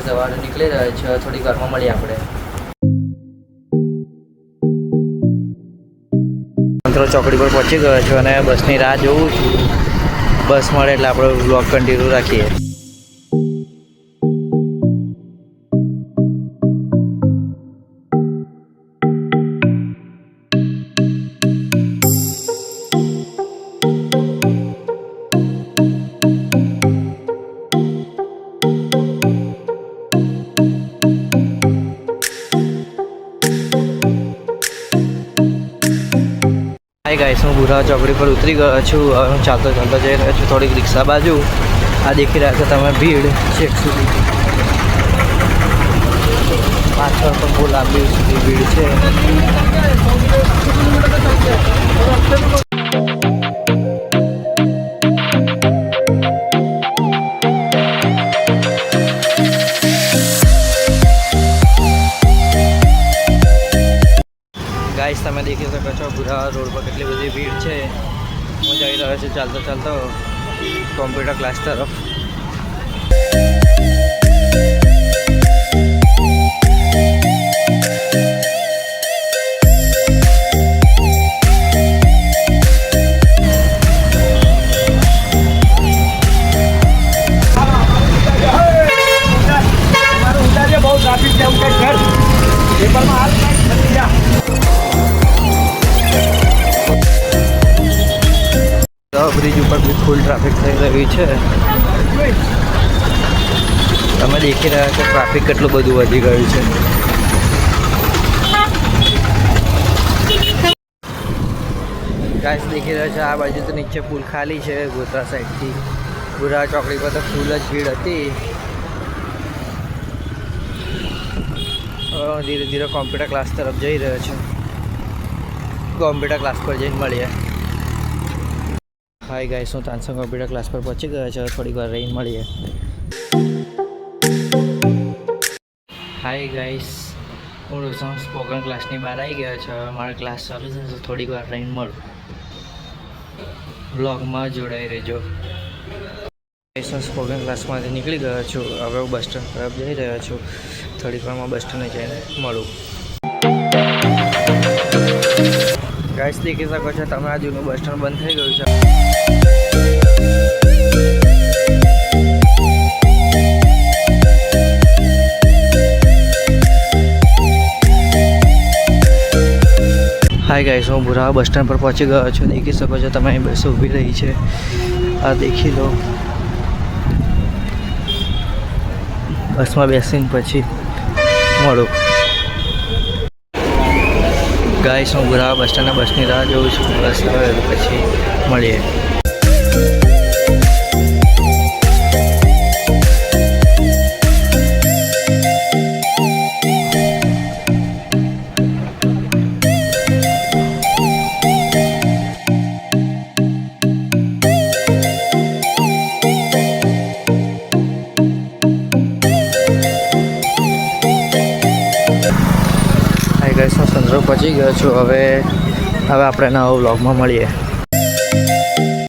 સવારે નીકળી રહ્યા છે. થોડી વારમાં મળીએ આપણે. મિત્રો ચોકડી પર પહોંચી ગયો છું અને બસની રાહ જોઉં છું. બસ મળે એટલે આપણે વ્લોગ કન્ટિન્યુ રાખીએ. હાય ગાઈસ, હું બુરા ચોકડી પર ઉતરી ગયો છું. હવે હું ચાલતો જઈ રહ્યો છું થોડીક રિક્ષા બાજુ. આ દેખી રહ્યા છો તમે ભીડ છેક સુધી. પાછળ પણ બહુ લાંબી સુધી ભીડ છે. ગાઈસ, તમે દેખી શકો છો બુરા રોડ પર કેટલી બધી ભીડ છે. હું જઈ રહ્યો છું ચાલતો કોમ્પ્યુટર ક્લાસ તરફ. બ્રિજ ઉપર બી ફૂલ ટ્રાફિક થઈ રહ્યું છે. તમે દેખી રહ્યા છો ટ્રાફિક કેટલું બધું વધી ગયું છે. ગાઈસ દેખી રહ્યા છો આ બાજુ તો નીચે પુલ ખાલી છે. ગોધરા સાઈડથી બુરા ચોકડી પર તો ફૂલ જ ભીડ હતી. ધીરે ધીરે કોમ્પ્યુટર ક્લાસ તરફ જઈ રહ્યો છું. કોમ્પ્યુટર ક્લાસ પર જઈને મળીએ. હાય ગાઈસ, હું તાનસંગ કોમ્પ્યુટર ક્લાસ પર પહોંચી ગયો છું. થોડીક વાર રહીને મળીએ. હાય ગાઈસ, હું સ્પોકન ક્લાસની બહાર આવી ગયો છું. મારો ક્લાસ ચાલુ છે. થોડીક વાર રહીને મળું. બ્લોગમાં જોડાઈ રહેજો. હું સ્પોકન ક્લાસમાંથી નીકળી ગયો છું. હવે હું બસ સ્ટેન્ડ તરફ જઈ રહ્યો છું. થોડીક વારમાં બસ સ્ટેન્ડે જઈને મળું. ગાઈસ દેખી શકો છો તમે આ જૂનું બસ સ્ટેન્ડ બંધ થઈ ગયું છે. હાય ગાઈસ, હું બુરા બસ સ્ટેન્ડ પર પહોંચી ગયો છું. દેખી શકો છો તમે અહીં બસ ઊભી રહી છે. આ દેખી લો. બસમાં બેસીને પછી મળું. ગાઈસ, હું બુરા બસ સ્ટેન્ડના બસની રાહ જોઉં છું. બસ આવે પછી મળીએ. હાય ગાઈસ, હું સંદ્રો પહોંચી ગયો છું. હવે આપણે નવા વ્લોગમાં મળીએ.